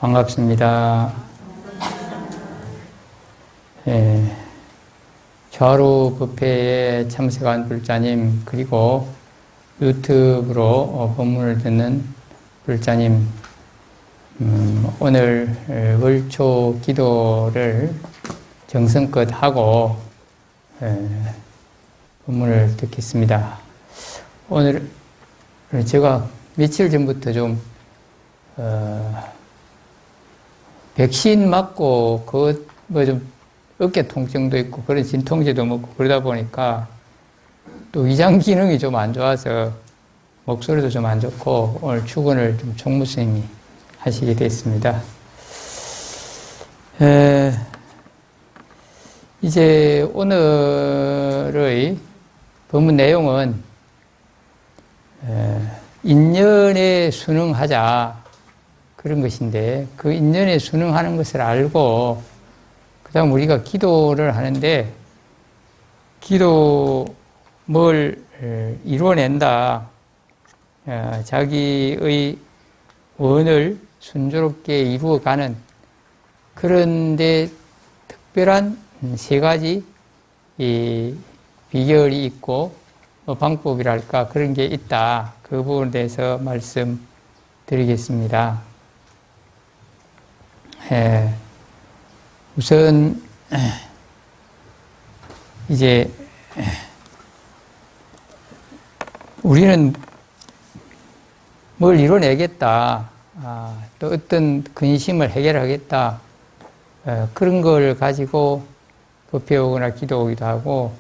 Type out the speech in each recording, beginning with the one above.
반갑습니다. 예, 좌루 법회에 참석한 불자님, 그리고 유튜브로 법문을 듣는 불자님, 오늘 월초 기도를 정성껏 하고 법문을 듣겠습니다. 오늘 제가 며칠 전부터 좀 백신 맞고 좀 어깨 통증도 있고 그런 진통제도 먹고 그러다 보니까 또 위장 기능이 좀 안 좋아서 목소리도 좀 안 좋고 오늘 출근을 좀 총무 스님이 하시게 됐습니다. 이제 오늘의 법문 내용은 인연에 순응하자 그런 것인데, 그 인연에 순응하는 것을 알고 그 다음 우리가 기도를 하는데, 기도 뭘 이루어낸다, 자기의 원을 순조롭게 이루어가는, 그런데 특별한 세 가지 이 비결이 있고 방법이랄까 그런 게 있다. 그 부분에 대해서 말씀드리겠습니다. 우선 이제 우리는 뭘 이뤄내겠다, 또 어떤 근심을 해결하겠다, 그런 걸 가지고 법회 오거나 기도 오기도 하고,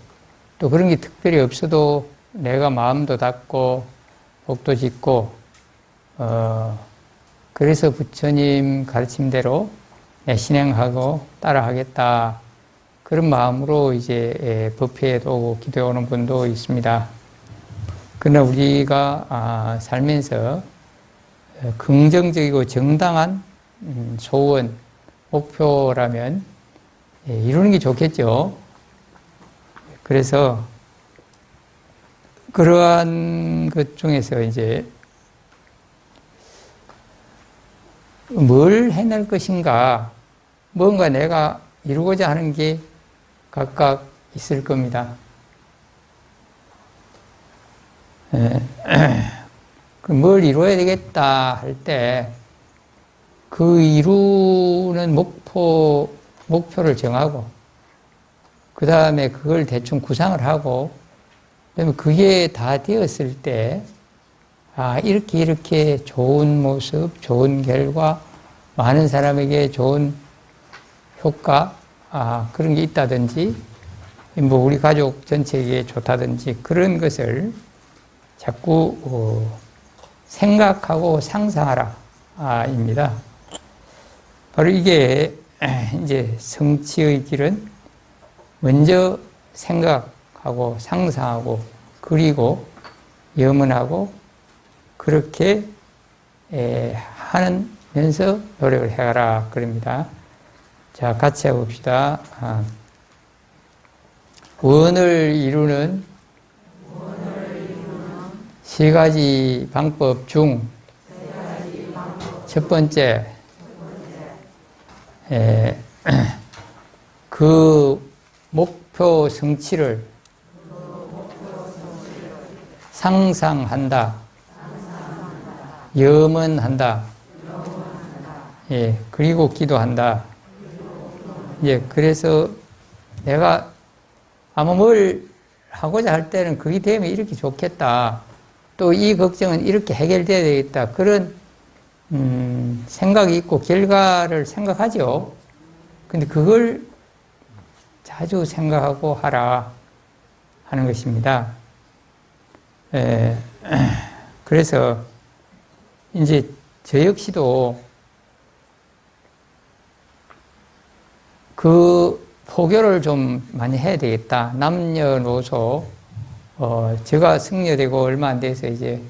또 그런 게 특별히 없어도 내가 마음도 닫고 복도 짓고 그래서 부처님 가르침대로 신행하고 따라하겠다, 그런 마음으로 이제 법회에도 오고 기도해 오는 분도 있습니다. 그러나 우리가 살면서 긍정적이고 정당한 소원, 목표라면 이루는 게 좋겠죠. 그래서 그러한 것 중에서 이제 뭘 해낼 것인가, 뭔가 내가 이루고자 하는 게 각각 있을 겁니다. 뭘 이루어야 되겠다 할 때 그 이루는 목표를 정하고, 그 다음에 그걸 대충 구상을 하고, 그다음에 그게 다 되었을 때, 이렇게 좋은 모습, 좋은 결과, 많은 사람에게 좋은 효과, 그런 게 있다든지, 뭐 우리 가족 전체에게 좋다든지, 그런 것을 자꾸 생각하고 상상하라, 입니다. 바로 이게 이제 성취의 길은 먼저 생각하고 상상하고 그리고 염원하고 그렇게 하면서 노력을 해가라 그럽니다. 자, 같이 해봅시다. 원을 이루는 세 가지 방법 중 첫 번째, 그 목표 성취를 상상한다, 염원한다, 그리고 기도한다. 그래서 내가 아마 뭘 하고자 할 때는 그게 되면 이렇게 좋겠다, 또 이 걱정은 이렇게 해결돼야 되겠다, 그런 생각이 있고 결과를 생각하죠. 근데 그걸 자주 생각하고 하라 하는 것입니다. 그래서 이제 저 역시도 그 포교를 좀 많이 해야 되겠다. 남녀노소, 제가 승려되고 얼마 안 돼서 이제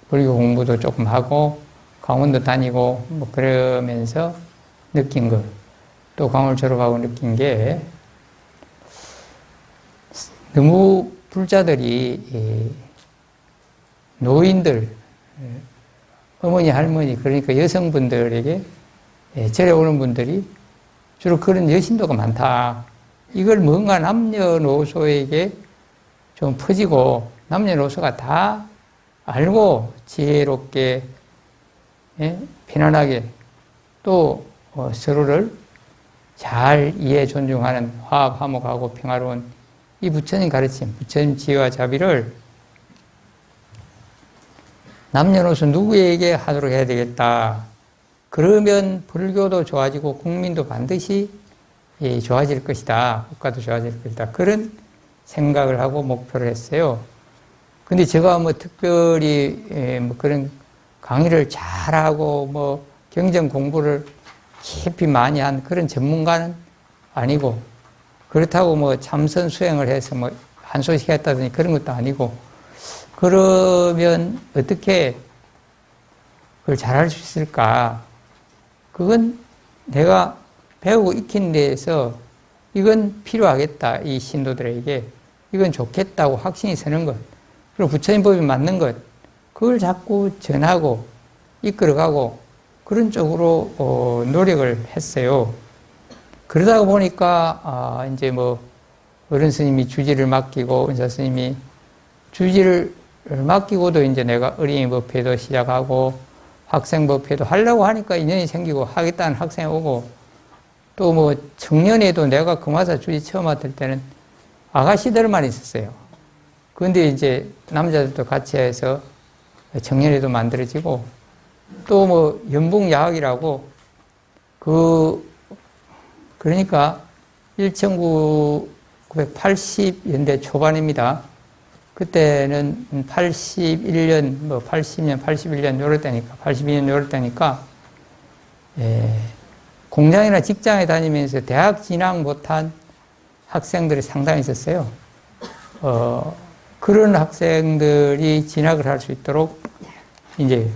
불교 공부도 조금 하고 강원도 다니고 뭐 그러면서 느낀 것, 또 강원 졸업하고 느낀 게, 너무 불자들이 노인들, 어머니, 할머니, 그러니까 여성분들에게 절에 오는 분들이 주로 그런 여신도가 많다. 이걸 뭔가 남녀노소에게 좀 퍼지고 남녀노소가 다 알고 지혜롭게 편안하게 또 서로를 잘 이해 존중하는 화합 화목하고 평화로운 이 부처님 가르침, 부처님 지혜와 자비를 남녀노소 누구에게 하도록 해야 되겠다. 그러면 불교도 좋아지고 국민도 반드시 좋아질 것이다. 국가도 좋아질 것이다. 그런 생각을 하고 목표를 했어요. 근데 제가 뭐 특별히 뭐 그런 강의를 잘하고 뭐 경전 공부를 깊이 많이 한 그런 전문가는 아니고, 그렇다고 뭐 참선 수행을 해서 뭐 한소식 했다더니 그런 것도 아니고, 그러면 어떻게 그걸 잘할 수 있을까? 그건 내가 배우고 익힌 데에서 이건 필요하겠다. 이 신도들에게 이건 좋겠다고 확신이 서는 것, 그리고 부처님 법이 맞는 것, 그걸 자꾸 전하고 이끌어가고 그런 쪽으로 노력을 했어요. 그러다 보니까 이제 뭐 어른 스님이 주지를 맡기고 은사 스님이 주지를 맡기고도 이제 내가 어린이 법회도 시작하고 학생 법회도 하려고 하니까 인연이 생기고 하겠다는 학생이 오고, 또 뭐 청년에도 내가 금화사 주지 처음 맡을 때는 아가씨들만 있었어요. 그런데 이제 남자들도 같이 해서 청년회도 만들어지고, 또 뭐 연봉야학이라고 그러니까 1980년대 초반입니다. 그때는 81년, 뭐 80년, 81년 요럴 때니까, 82년 요럴 때니까, 공장이나 직장에 다니면서 대학 진학 못한 학생들이 상당히 있었어요. 그런 학생들이 진학을 할 수 있도록 이제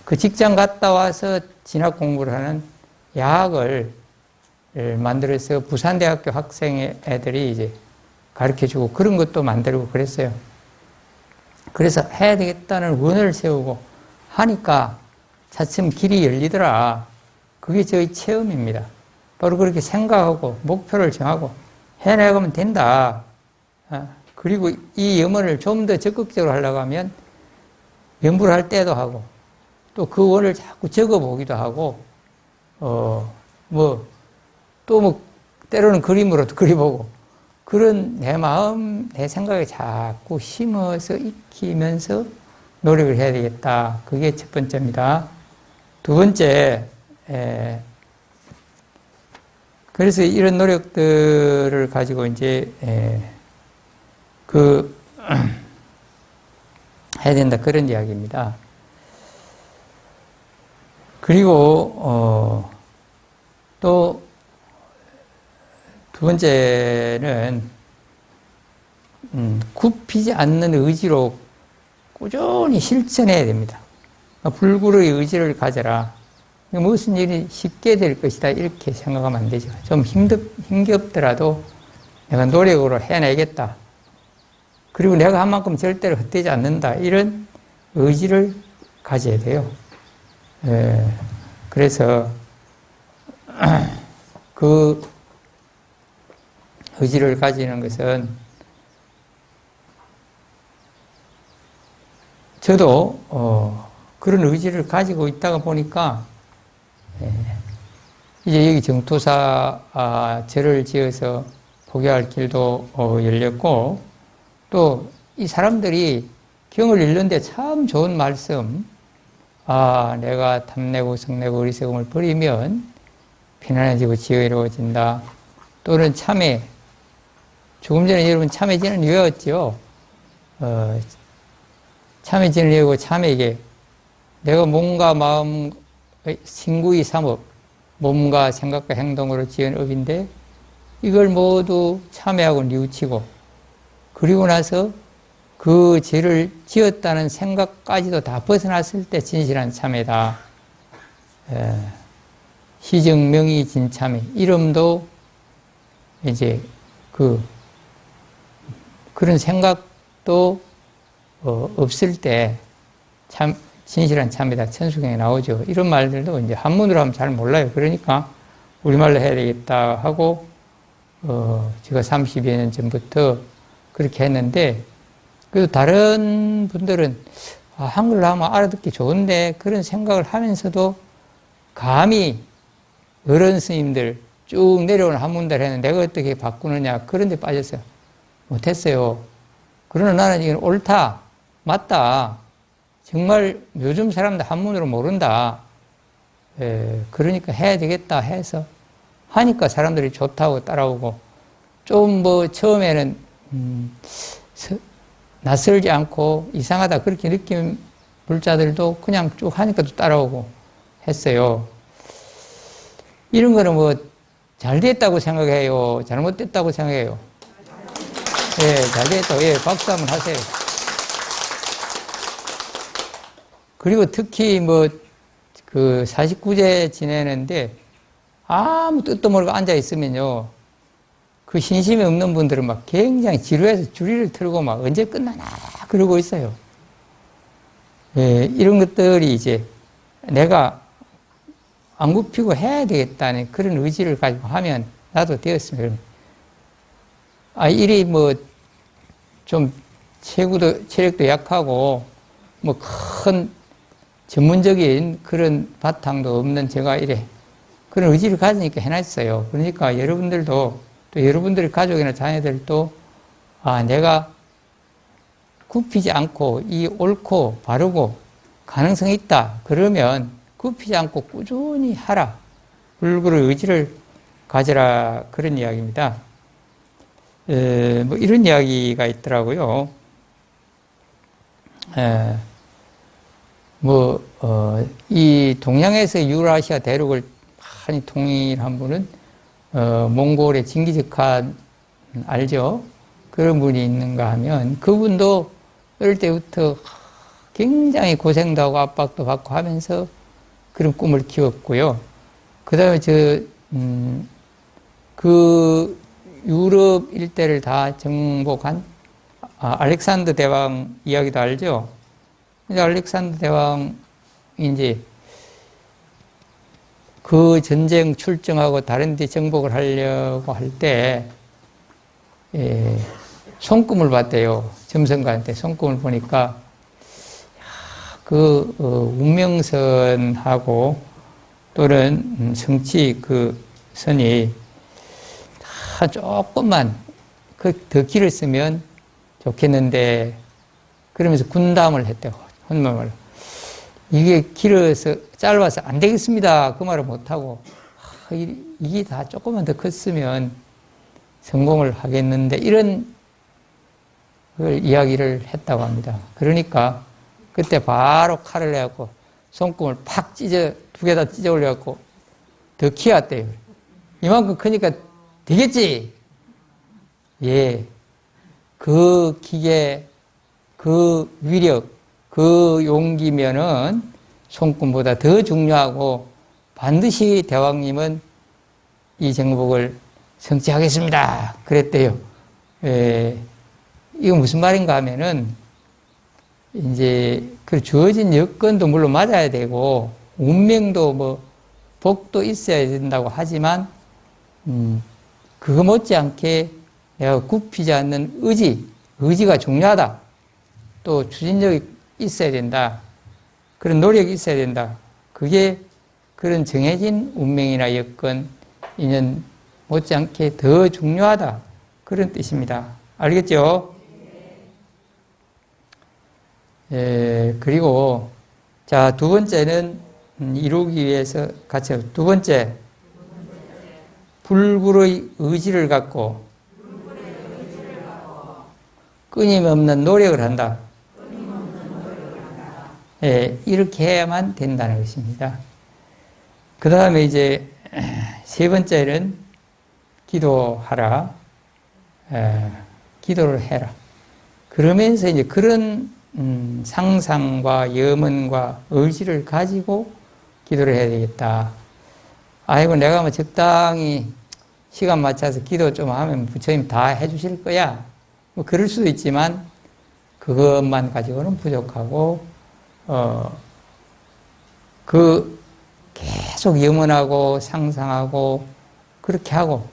그 직장 갔다 와서 진학 공부를 하는 야학을 만들어서 부산대학교 학생 애들이 이제 가르쳐주고 그런 것도 만들고 그랬어요. 그래서 해야 되겠다는 원을 세우고 하니까 차츰 길이 열리더라. 그게 저희 체험입니다. 바로 그렇게 생각하고 목표를 정하고 해나가면 된다. 그리고 이 염원을 좀 더 적극적으로 하려고 하면 연구를 할 때도 하고 또 그 원을 자꾸 적어보기도 하고 때로는 그림으로도 그려보고, 그런 내 마음, 내 생각에 자꾸 심어서 익히면서 노력을 해야 되겠다. 그게 첫 번째입니다. 두 번째, 그래서 이런 노력들을 가지고 이제 해야 된다, 그런 이야기입니다. 그리고 또 두 번째는 굽히지 않는 의지로 꾸준히 실천해야 됩니다. 불굴의 의지를 가져라. 무슨 일이 쉽게 될 것이다 이렇게 생각하면 안 되죠. 좀 힘겹더라도 내가 노력으로 해내겠다. 그리고 내가 한 만큼 절대로 헛되지 않는다. 이런 의지를 가져야 돼요. 그래서 그 의지를 가지는 것은 저도 그런 의지를 가지고 있다가 보니까 이제 여기 정토사 절을 지어서 포교할 길도 열렸고, 또 이 사람들이 경을 읽는데 참 좋은 말씀, 내가 탐내고 성내고 어리석음을 버리면 편안해지고 지혜로워진다. 또는 참회, 조금 전에 여러분 참회진을 외웠죠. 참회진을 외우고 참회계, 내가 몸과 마음 신구의 삼업, 몸과 생각과 행동으로 지은 업인데 이걸 모두 참회하고 뉘우치고, 그리고 나서 그 죄를 지었다는 생각까지도 다 벗어났을 때 진실한 참회다. 시정명의 진참회, 이름도 이제 그런 생각도 없을 때 참, 진실한 참이다. 천수경에 나오죠. 이런 말들도 이제 한문으로 하면 잘 몰라요. 그러니까 우리말로 해야 되겠다 하고, 제가 30여 년 전부터 그렇게 했는데, 그래도 다른 분들은, 한글로 하면 알아듣기 좋은데, 그런 생각을 하면서도 감히 어른 스님들 쭉 내려오는 한문대로 했는데 내가 어떻게 바꾸느냐. 그런 데 빠졌어요. 못했어요. 그러나 나는 이건 옳다. 맞다. 정말 요즘 사람들 한문으로 모른다. 그러니까 해야 되겠다 해서 하니까 사람들이 좋다고 따라오고 좀 뭐 처음에는 낯설지 않고 이상하다 그렇게 느낀 불자들도 그냥 쭉 하니까 또 따라오고 했어요. 이런 거는 뭐 잘 됐다고 생각해요? 잘못됐다고 생각해요? 예, 잘 됐다고. 예, 박수 한번 하세요. 그리고 특히 뭐 그 49제 지내는데 아무 뜻도 모르고 앉아 있으면요. 그 신심이 없는 분들은 막 굉장히 지루해서 주리를 틀고 막 언제 끝나나 그러고 있어요. 예, 이런 것들이 이제 내가 안 굽히고 해야 되겠다는 그런 의지를 가지고 하면 나도 되었습니다. 이리 뭐 좀 체력도 약하고 뭐 큰 전문적인 그런 바탕도 없는 제가 이래 그런 의지를 가지니까 해놨어요. 그러니까 여러분들도 또 여러분들의 가족이나 자녀들도 내가 굽히지 않고 이 옳고 바르고 가능성이 있다. 그러면 굽히지 않고 꾸준히 하라. 불구의 의지를 가져라. 그런 이야기입니다. 뭐 이런 이야기가 있더라고요. 이 동양에서 유라시아 대륙을 많이 통일한 분은 몽골의 징기즈칸 알죠? 그런 분이 있는가 하면 그분도 어릴 때부터 굉장히 고생도 하고 압박도 받고 하면서 그런 꿈을 키웠고요. 그 다음에 그 유럽 일대를 다 정복한 알렉산더 대왕 이야기도 알죠? 이제 알렉산더 대왕이 이제 그 전쟁 출정하고 다른 데 정복을 하려고 할 때, 손금을 봤대요. 점성가한테 손금을 보니까, 운명선하고 또는 성치 그 선이 다 조금만 더 길을 쓰면 좋겠는데, 그러면서 군담을 했대요. 혼말로. 이게 길어서 짧아서 안 되겠습니다. 그 말을 못하고 이게 다 조금만 더 컸으면 성공을 하겠는데 이런 걸 이야기를 했다고 합니다. 그러니까 그때 바로 칼을 내갖고 손금을 팍 두 개 다 찢어 올려갖고 더 키웠대요. 이만큼 크니까 되겠지? 예. 그 기계, 그 위력, 그 용기면은 손금보다 더 중요하고 반드시 대왕님은 이 정복을 성취하겠습니다. 그랬대요. 이거 무슨 말인가 하면은 이제 그 주어진 여건도 물론 맞아야 되고 운명도 뭐 복도 있어야 된다고 하지만 그거 못지않게 내가 굽히지 않는 의지가 중요하다. 또 추진력이 있어야 된다. 그런 노력이 있어야 된다. 그게 그런 정해진 운명이나 여건, 인연 못지않게 더 중요하다. 그런 뜻입니다. 알겠죠? 그리고 자, 두 번째는 이루기 위해서 같이 두 번째 불굴의 의지를 갖고 끊임없는 노력을 한다. 이렇게 해야만 된다는 것입니다. 그 다음에 이제 세 번째는 기도하라. 기도를 해라. 그러면서 이제 그런 상상과 염원과 의지를 가지고 기도를 해야 되겠다. 아이고, 내가 뭐 적당히 시간 맞춰서 기도 좀 하면 부처님 다 해주실 거야. 뭐 그럴 수도 있지만 그것만 가지고는 부족하고 그 계속 염원하고 상상하고 그렇게 하고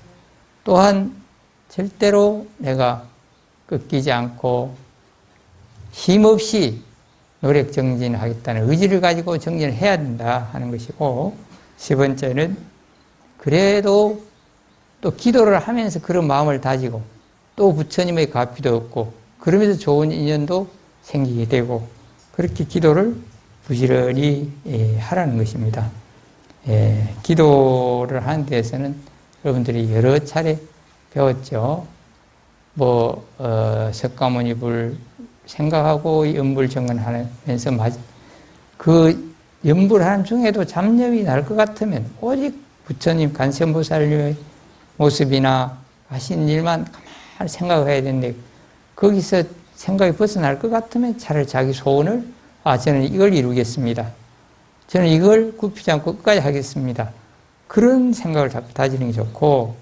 또한 절대로 내가 꺾이지 않고 힘없이 노력 정진하겠다는 의지를 가지고 정진을 해야 된다 하는 것이고, 세 번째는 그래도 또 기도를 하면서 그런 마음을 다지고 또 부처님의 가피도 얻고 그러면서 좋은 인연도 생기게 되고 그렇게 기도를 부지런히 하라는 것입니다. 기도를 하는 데에서는 여러분들이 여러 차례 배웠죠. 석가모니불 생각하고 연불정언하면서 그 연불하는 중에도 잡념이 날 것 같으면 오직 부처님 관세음보살님의 모습이나 하신 일만 가만히 생각을 해야 되는데, 거기서 생각이 벗어날 것 같으면 차라리 자기 소원을 저는 이걸 이루겠습니다. 저는 이걸 굽히지 않고 끝까지 하겠습니다. 그런 생각을 자꾸 다지는 게 좋고,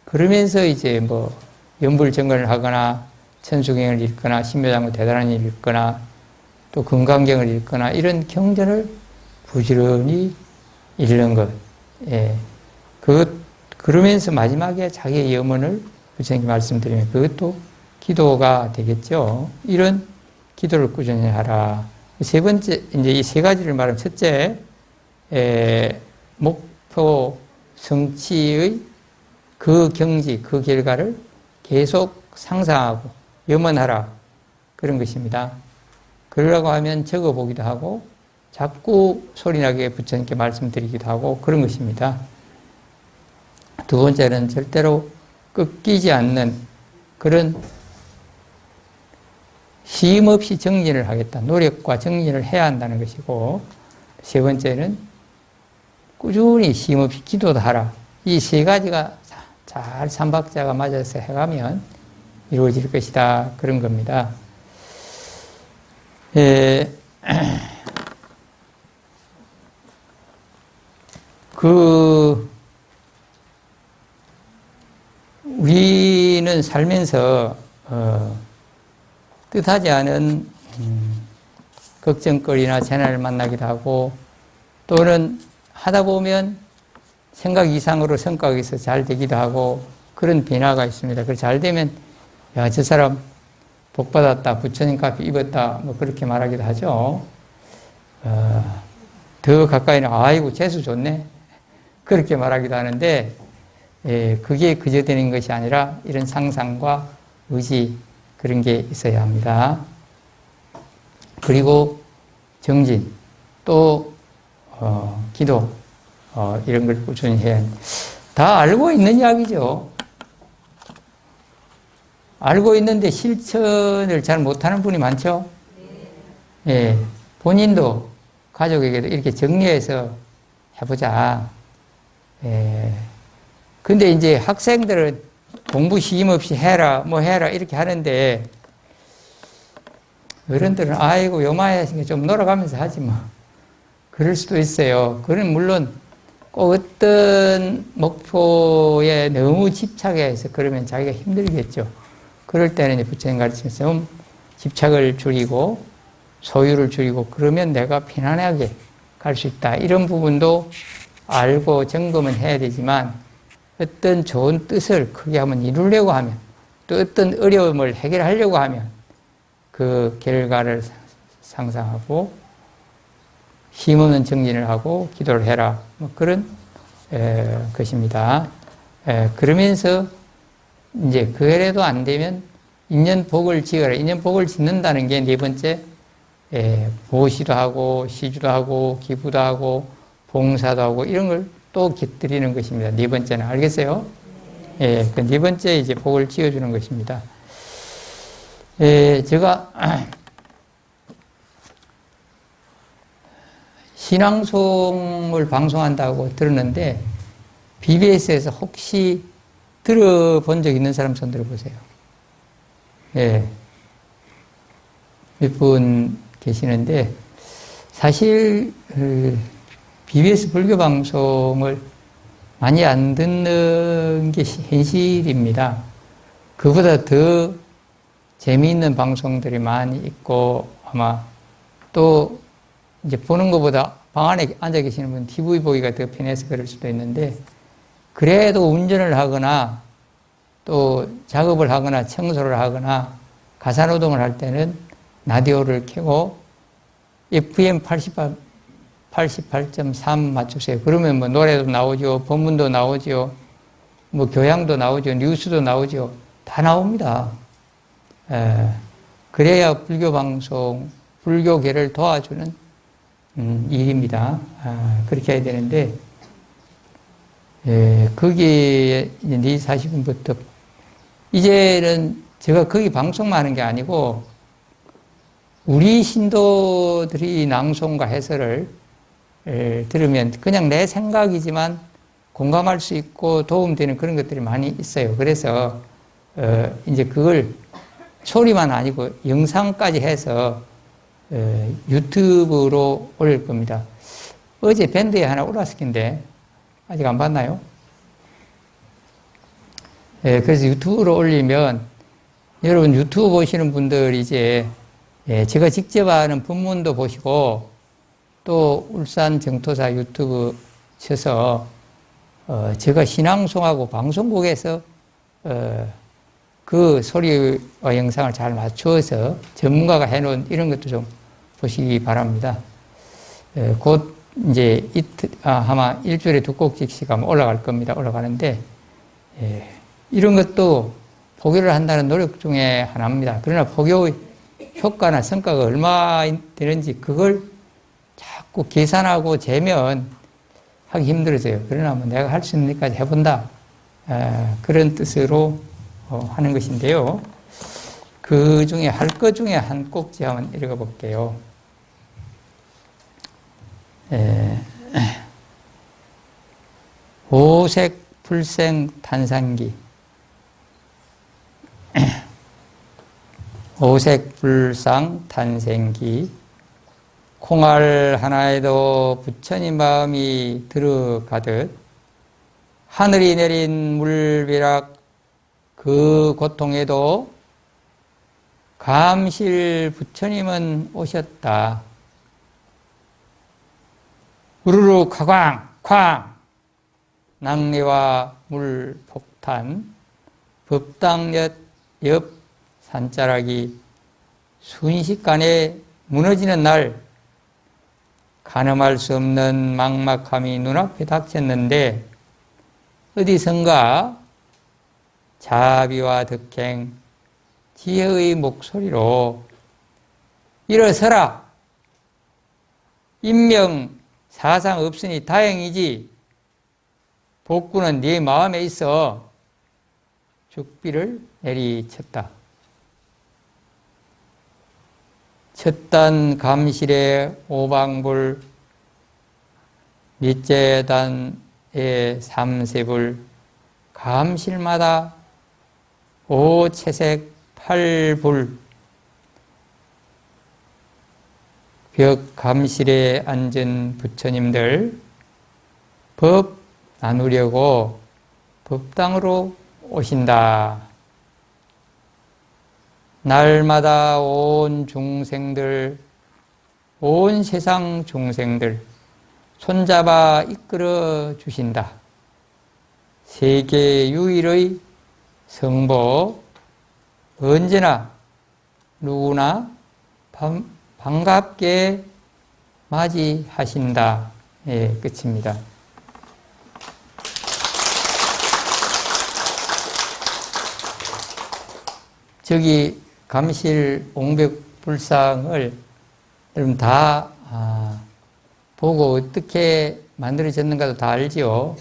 그러면서 이제 연불정언을 하거나 천수경을 읽거나 신묘장구 대단한 일을 읽거나 또 금강경을 읽거나 이런 경전을 부지런히 읽는 것. 그러면서 마지막에 자기의 염원을 부처님께 말씀드리면 그것도 기도가 되겠죠. 이런 기도를 꾸준히 하라. 세 번째, 이제 이 세 가지를 말하면, 첫째, 목표 성취의 그 경지, 그 결과를 계속 상상하고 염원하라. 그런 것입니다. 그러라고 하면 적어보기도 하고 자꾸 소리나게 부처님께 말씀드리기도 하고 그런 것입니다. 두 번째는 절대로 꺾이지 않는 그런 쉼없이 정진을 하겠다. 노력과 정진을 해야 한다는 것이고, 세 번째는 꾸준히 쉼없이 기도도 하라. 이 세 가지가 잘 삼박자가 맞아서 해가면 이루어질 것이다. 그런 겁니다. 우리는 살면서 뜻하지 않은 걱정거리나 재난을 만나기도 하고, 또는 하다 보면 생각 이상으로 성과가 있어 잘 되기도 하고 그런 변화가 있습니다. 그래서 잘 되면 저 사람 복 받았다, 부처님 값이 입었다, 그렇게 말하기도 하죠. 더 가까이는 아이고 재수 좋네, 그렇게 말하기도 하는데, 그게 그저 되는 것이 아니라 이런 상상과 의지, 그런 게 있어야 합니다. 그리고 정진, 또 기도, 이런 걸 꾸준히 해야 합니다. 다 알고 있는 이야기죠. 알고 있는데 실천을 잘 못하는 분이 많죠. 본인도 가족에게도 이렇게 정리해서 해보자. 근데 이제 학생들은 공부 쉼 없이 해라, 해라, 이렇게 하는데, 어른들은 아이고, 요마야, 좀 놀아가면서 하지 뭐. 그럴 수도 있어요. 그건 물론 꼭 어떤 목표에 너무 집착해서 그러면 자기가 힘들겠죠. 그럴 때는 부처님 가르치면서 집착을 줄이고, 소유를 줄이고, 그러면 내가 편안하게 갈 수 있다. 이런 부분도 알고 점검은 해야 되지만, 어떤 좋은 뜻을 크게 한번 이루려고 하면, 또 어떤 어려움을 해결하려고 하면 그 결과를 상상하고 힘없는 정진을 하고 기도를 해라. 그런 것입니다. 그러면서 이제 그래도 안 되면 인연복을 지어라. 인연복을 짓는다는 게 네 번째, 보시도 하고 시주도 하고 기부도 하고 봉사도 하고 이런 걸 또 깃들이는 것입니다. 네 번째는 알겠어요? 그 네 번째 이제 복을 지어주는 것입니다. 제가 신앙송을 방송한다고 들었는데 BBS에서 혹시 들어본 적 있는 사람 손 들어보세요. 몇 분 계시는데, 사실 BBS 불교 방송을 많이 안 듣는 게 현실입니다. 그보다 더 재미있는 방송들이 많이 있고 아마 또 이제 보는 것보다 방 안에 앉아 계시는 분 TV 보기가 더 편해서 그럴 수도 있는데, 그래도 운전을 하거나 또 작업을 하거나 청소를 하거나 가사노동을 할 때는 라디오를 켜고 FM 88.3 맞추세요. 그러면 뭐 노래도 나오죠. 본문도 나오죠. 뭐 교양도 나오죠. 뉴스도 나오죠. 다 나옵니다. 그래야 불교 방송, 불교계를 도와주는 일입니다. 그렇게 해야 되는데, 거기에 이제 40분부터 이제는 제가 거기 방송만 하는 게 아니고 우리 신도들이 낭송과 해설을 들으면 그냥 내 생각이지만 공감할 수 있고 도움되는 그런 것들이 많이 있어요. 그래서 이제 그걸 소리만 아니고 영상까지 해서 유튜브로 올릴 겁니다. 어제 밴드에 하나 올랐을 텐데 아직 안 봤나요? 그래서 유튜브로 올리면 여러분 유튜브 보시는 분들 이제 제가 직접 하는 본문도 보시고 또 울산 정토사 유튜브 쳐서 제가 신앙송하고 방송국에서 그 소리와 영상을 잘 맞추어서 전문가가 해놓은 이런 것도 좀 보시기 바랍니다. 곧 이제 아마 일주일에 2곡씩 아마 올라갈 겁니다. 올라가는데 이런 것도 포교를 한다는 노력 중에 하나입니다. 그러나 포교의 효과나 성과가 얼마 되는지 그걸 자꾸 계산하고 재면 하기 힘들어져요. 그러나 뭐 내가 할 수 있는 데까지 해본다. 그런 뜻으로 하는 것인데요. 그 중에 할 것 중에 한 꼭지 한번 읽어 볼게요. 오색 불생 탄산기. 오색 불상 탄생기. 콩알 하나에도 부처님 마음이 들어가듯 하늘이 내린 물비락 그 고통에도 감실 부처님은 오셨다. 우르르 가광 쾅 낭래와 물 폭탄 법당 옆 산자락이 순식간에 무너지는 날 가늠할 수 없는 막막함이 눈앞에 닥쳤는데 어디선가 자비와 덕행 지혜의 목소리로 일어서라. 인명 사상 없으니 다행이지. 복구는 네 마음에 있어. 죽비를 내리쳤다. 첫단 감실의 오방불, 밑째 단의 삼세불, 감실마다 오채색 팔불, 벽 감실에 앉은 부처님들 법 나누려고 법당으로 오신다. 날마다 온 중생들, 온 세상 중생들 손잡아 이끌어 주신다. 세계 유일의 성보 언제나 누구나 반갑게 맞이하신다. 예, 끝입니다. 저기 감실 옹벽불상을 여러분 다 보고 어떻게 만들어졌는가도 다 알지요.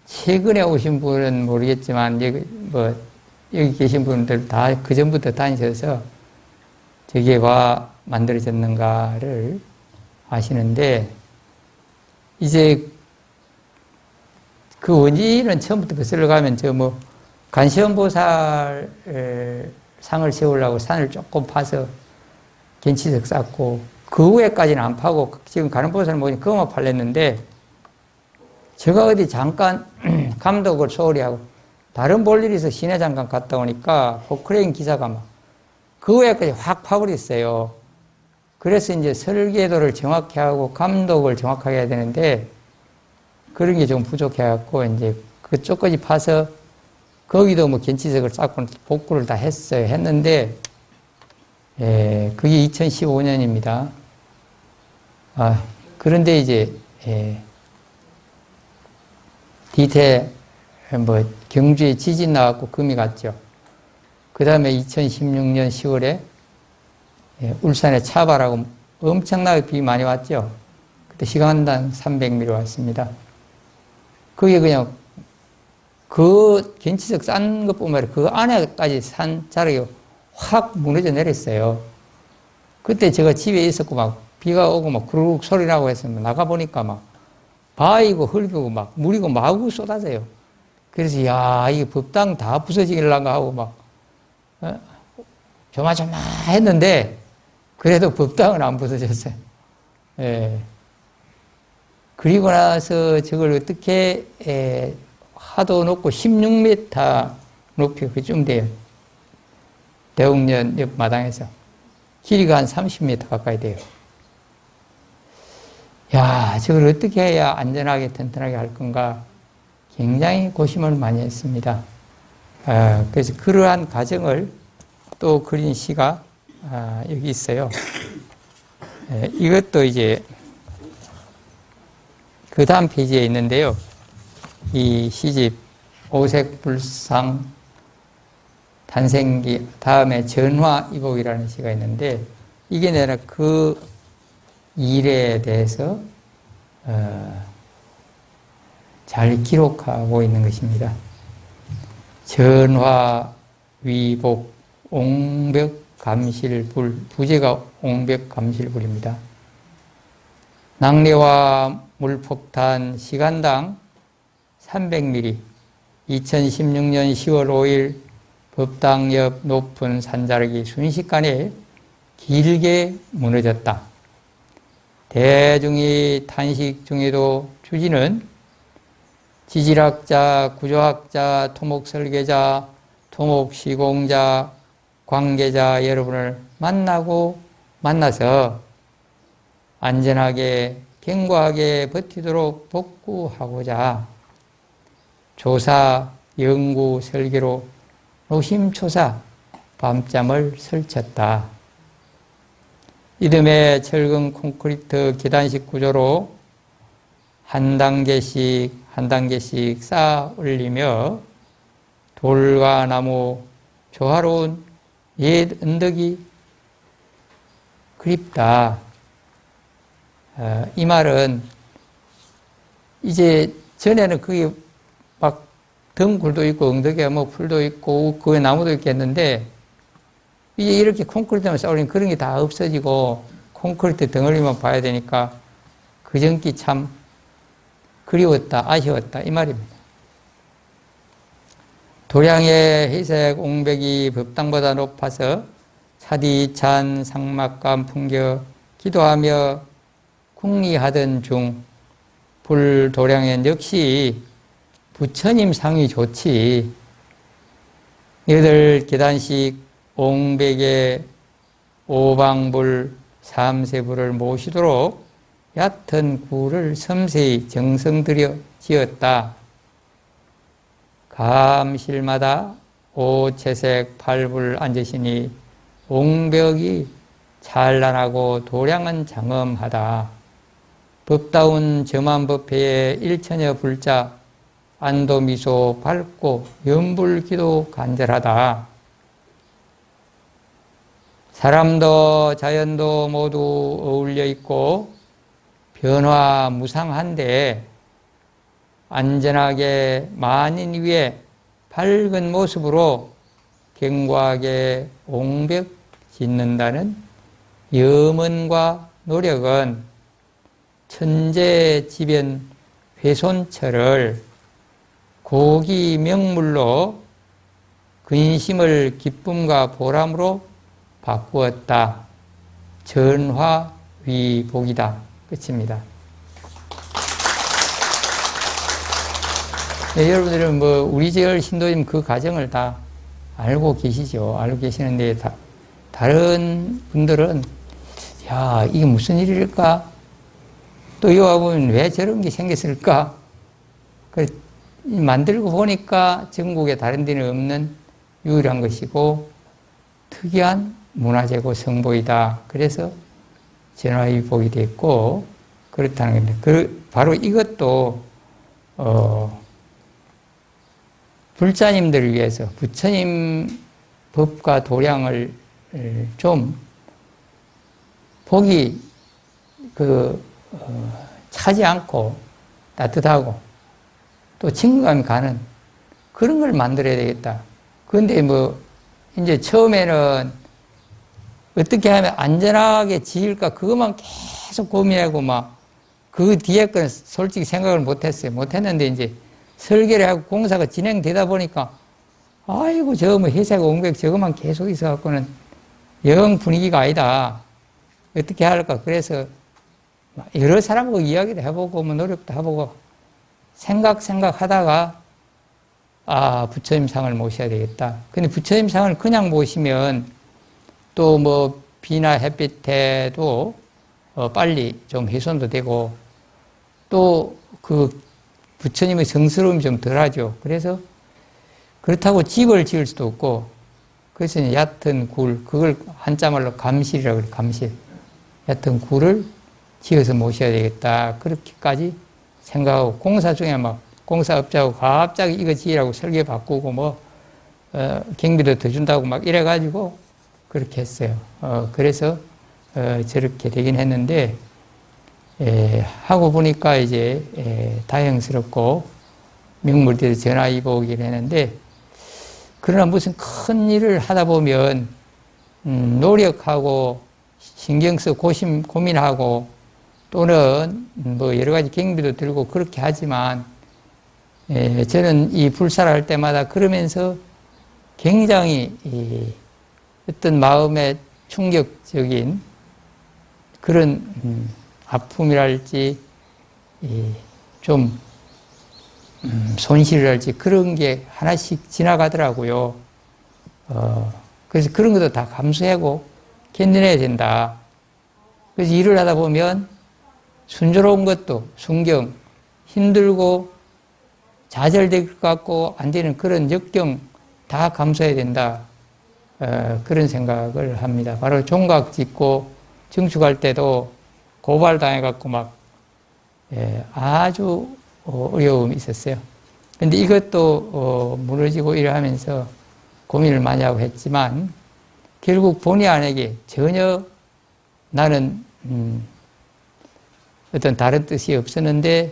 최근에 오신 분은 모르겠지만 여기 계신 분들 다 그 전부터 다니셔서 저게 와 만들어졌는가를 아시는데 이제 그 원인은 처음부터 거슬러 가면 간시원보살 상을 세우려고 산을 조금 파서 gen치석 쌓고 그 후에까지는 안 파고 지금 간원보살 모니 그것만 팔렸는데 제가 어디 잠깐 감독을 소홀히 하고 다른 볼일이 있어 시내 잠깐 갔다 오니까 포크레인 기사가 막 그 후에까지 확 파버렸어요. 그래서 이제 설계도를 정확히 하고 감독을 정확하게 해야 되는데 그런 게 좀 부족해갖고 이제 그쪽까지 파서 거기도 뭐 gen치석을 쌓고 복구를 다 했어요. 했는데 그게 2015년입니다. 그런데 이제 뒤태 뭐 경주에 지진 나갖고 금이 갔죠. 그 다음에 2016년 10월에 울산에 차바라고 엄청나게 비 많이 왔죠. 그때 시간당 300mm 왔습니다. 그게 그냥 그 gen치석 싼 것뿐만 아니라 그 안에까지 산 자락이 확 무너져 내렸어요. 그때 제가 집에 있었고 막 비가 오고 막 구르륵 소리 나고 해서 나가보니까 막 바위고 흙이고 막 물이고 마구 쏟아져요. 그래서 야 이게 법당 다 부서지길란가 하고 막 조마조마했는데 그래도 법당은 안 부서졌어요. 그리고 나서 저걸 어떻게 하도 높고 16m 높이가 그쯤 돼요. 대웅년 옆마당에서 길이가 한 30m 가까이 돼요. 야, 저걸 어떻게 해야 안전하게 튼튼하게 할 건가 굉장히 고심을 많이 했습니다. 그래서 그러한 과정을 또 그린 시가 여기 있어요. 이것도 이제 그 다음 페이지에 있는데요. 이 시집 오색불상 탄생기 다음에 전화이복이라는 시가 있는데 이게 내가 그 일에 대해서 잘 기록하고 있는 것입니다. 전화위복 옹벽감실불 부제가 옹벽감실불입니다. 낙뢰와 물폭탄 시간당 300mm 2016년 10월 5일 법당 옆 높은 산자락이 순식간에 길게 무너졌다. 대중이 탄식 중에도 주지는 지질학자, 구조학자, 토목설계자, 토목시공자, 관계자 여러분을 만나서 안전하게 견고하게 버티도록 복구하고자 조사, 연구, 설계로 노심초사 밤잠을 설쳤다. 이듬해 철근 콘크리트 계단식 구조로 한 단계씩 쌓아 올리며 돌과 나무 조화로운 옛 언덕이 그립다. 이 말은 이제 전에는 그게 막 덩굴도 있고 엉덕이야 뭐 풀도 있고 그 나무도 있겠는데 이제 이렇게 콘크리트만 쌓으면 그런 게 다 없어지고 콘크리트 덩어리만 봐야 되니까 그전기 참 그리웠다, 아쉬웠다 이 말입니다. 도량의 회색 옹벽이 법당보다 높아서 차디찬 상막감 풍겨 기도하며 궁리하던 중 불도량엔 역시 부처님 상이 좋지. 8계단씩 옹백에 오방불, 삼세불을 모시도록 얕은 굴을 섬세히 정성들여 지었다. 감실마다 오채색 팔불 앉으시니 옹벽이 찬란하고 도량은 장엄하다. 법다운 점한 법회에 일천여 불자 안도미소 밝고 연불기도 간절하다. 사람도 자연도 모두 어울려 있고 변화무상한데 안전하게 만인 위에 밝은 모습으로 견고하게 옹벽 짓는다는 염원과 노력은 천재지변 훼손처를 고기 명물로 근심을 기쁨과 보람으로 바꾸었다. 전화위복이다. 끝입니다. 네, 여러분들은 뭐 우리 제열 신도님 그 과정을 다 알고 계시죠. 알고 계시는데 다른 분들은 야, 이게 무슨 일일까? 또 여기 보면 왜 저런 게 생겼을까? 만들고 보니까 전국에 다른 데는 없는 유일한 것이고 특이한 문화재고 성보이다. 그래서 전화위복이 됐고 그렇다는 겁니다. 바로 이것도 불자님들을 위해서 부처님 법과 도량을 좀 보기 차지 않고 따뜻하고 또 친근감이 가는 그런 걸 만들어야 되겠다. 그런데 이제 처음에는 어떻게 하면 안전하게 지을까 그것만 계속 고민하고 그 뒤에 건 솔직히 생각을 못했어요. 못했는데 이제 설계를 하고 공사가 진행되다 보니까 아이고 저 회색 옹백 저것만 계속 있어갖고는 영 분위기가 아니다. 어떻게 할까? 그래서 여러 사람하고 이야기도 해보고 노력도 해보고 생각하다가 부처님 상을 모셔야 되겠다. 근데 부처님 상을 그냥 모시면 또 비나 햇빛에도 빨리 좀 훼손도 되고 또 부처님의 성스러움이 좀 덜하죠. 그래서 그렇다고 집을 지을 수도 없고 그래서 얕은 굴 그걸 한자말로 감실이라고 그래요. 감실. 얕은 굴을 지어서 모셔야 되겠다. 그렇게까지 생각하고 공사 중에 공사업자하고 갑자기 이거 지으라고 설계 바꾸고 경비도 더 준다고 이래가지고 그렇게 했어요. 그래서 저렇게 되긴 했는데 하고 보니까 이제 다행스럽고 명물대로 전화위복이긴 했는데 그러나 무슨 큰 일을 하다 보면 노력하고 신경 쓰고 고민하고 또는 여러 가지 경비도 들고 그렇게 하지만 저는 이 불사를 할 때마다 그러면서 굉장히 어떤 마음의 충격적인 그런 아픔이랄지 좀 손실이랄지 그런 게 하나씩 지나가더라고요. 그래서 그런 것도 다 감수하고 견뎌내야 된다. 그래서 일을 하다 보면 순조로운 것도 순경, 힘들고 좌절될 것 같고 안 되는 그런 역경 다 감수해야 된다. 그런 생각을 합니다. 바로 종각 짓고 증축할 때도 고발당해갖고 아주 어려움이 있었어요. 근데 이것도 무너지고 이러하면서 고민을 많이 하고 했지만 결국 본의 아니게 전혀 나는 어떤 다른 뜻이 없었는데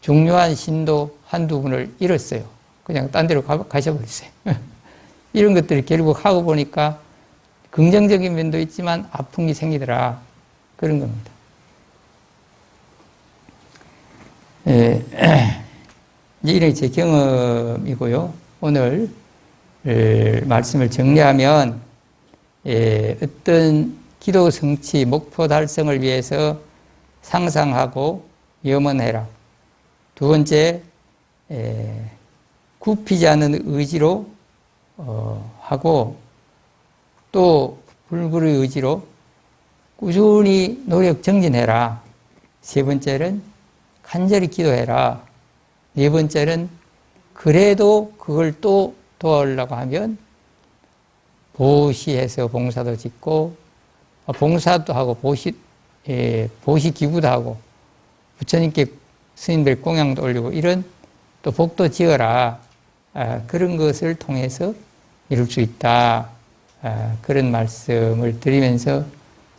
중요한 신도 한두 분을 잃었어요. 그냥 딴 데로 가셔버렸어요. 이런 것들이 결국 하고 보니까 긍정적인 면도 있지만 아픈 게 생기더라. 그런 겁니다. 이런 제 경험이고요. 오늘 말씀을 정리하면 어떤 기도 성취, 목표 달성을 위해서 상상하고 염원해라. 두 번째, 굽히지 않는 의지로 하고 또 불굴의 의지로 꾸준히 노력 정진해라. 세 번째는 간절히 기도해라. 네 번째는 그래도 그걸 또 도와주려고 하면 보시해서 봉사도 짓고 봉사도 하고 보시 기부도 하고 부처님께 스님들 공양도 올리고 이런 또 복도 지어라. 그런 것을 통해서 이룰 수 있다. 그런 말씀을 드리면서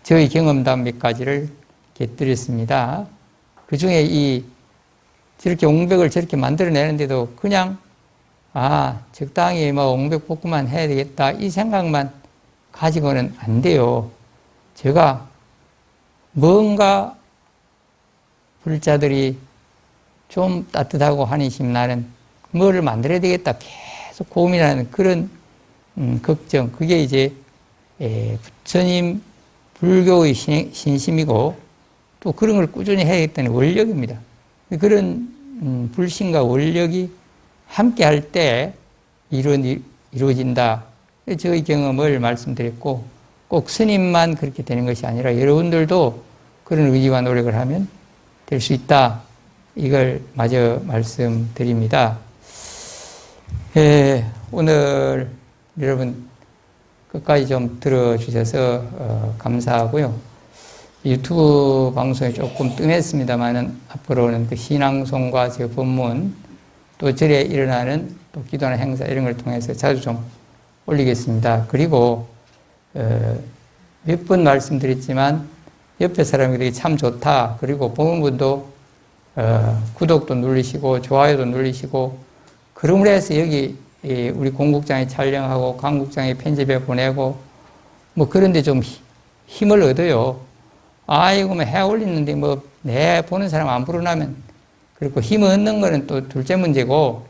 저희 경험담 몇 가지를 곁들였습니다. 그 중에 저렇게 옹벽을 저렇게 만들어내는데도 그냥 적당히 옹벽 복구만 해야 되겠다 이 생각만 가지고는 안 돼요. 제가 뭔가 불자들이 좀 따뜻하고 한이심 나는 뭐를 만들어야 되겠다 계속 고민하는 그런 걱정, 그게 이제 부처님 불교의 신심이고 또 그런 걸 꾸준히 해야겠다는 원력입니다. 그런 불신과 원력이 함께 할 때 이루어진다. 저의 경험을 말씀드렸고 꼭 스님만 그렇게 되는 것이 아니라 여러분들도 그런 의지와 노력을 하면 될 수 있다. 이걸 마저 말씀드립니다. 오늘 여러분 끝까지 좀 들어주셔서 감사하고요. 유튜브 방송이 조금 뜸했습니다만은 앞으로는 그 신앙송과 제 법문 또 절에 일어나는 또 기도나 행사 이런 걸 통해서 자주 좀 올리겠습니다. 그리고 몇 번 말씀드렸지만 옆에 사람들이 참 좋다. 그리고 보는 분도 구독도 누르시고 좋아요도 누르시고 그러므로 해서 여기 우리 공국장에 촬영하고 강국장에 편집해 보내고 뭐 그런데 좀 힘을 얻어요. 아이고 뭐 해 올리는데 뭐 내 보는 사람 안 불어나면 그리고 힘을 얻는 거는 또 둘째 문제고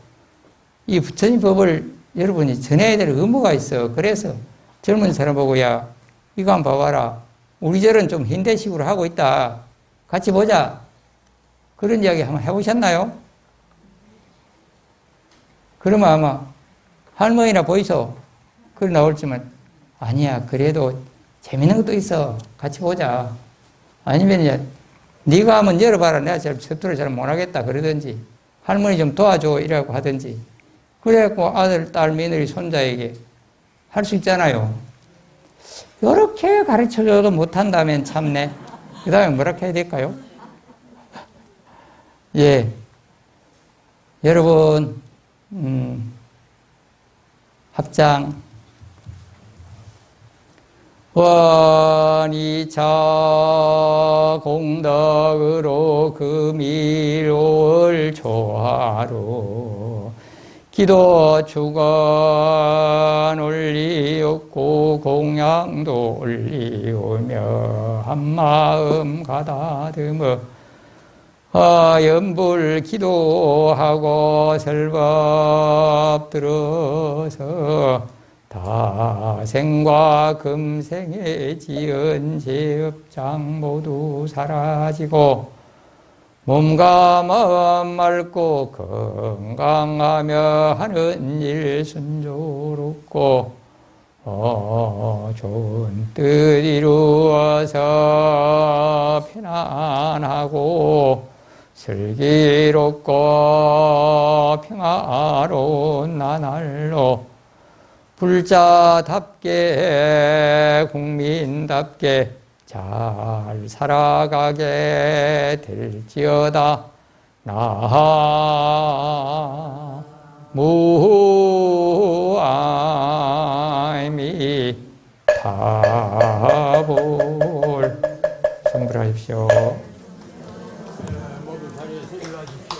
이 부처님 법을 여러분이 전해야 될 의무가 있어. 그래서 젊은 사람 보고 야 이거 한번 봐봐라. 우리 절은 좀 현대식으로 하고 있다. 같이 보자. 그런 이야기 한번 해보셨나요? 그러면 아마 할머니나 보이소. 그래 나올지만 아니야. 그래도 재밌는 것도 있어. 같이 보자. 아니면 이제 네가 한번 열어봐라. 내가 서투를 잘 못하겠다. 그러든지 할머니 좀 도와줘. 이라고 하든지 그래갖고 아들, 딸, 며느리, 손자에게 할 수 있잖아요. 이렇게 가르쳐줘도 못한다면 참네. 그 다음에 뭐라 해야 될까요? 예. 여러분, 합장. 원이차 공덕으로 금일월 조화로 기도 주건 올리었고 공양도 올리오며 한마음 가다듬어 연불 기도하고 설법 들어서 다생과 금생에 지은 죄업장 모두 사라지고 몸과 마음 맑고 건강하며 하는 일 순조롭고 좋은 뜻 이루어서 편안하고 슬기롭고 평화로운 나날로 불자답게 국민답게 잘 살아가게 될지어다. 나무아미타불 성불하십시오. 모두 자리에 서주하십시오.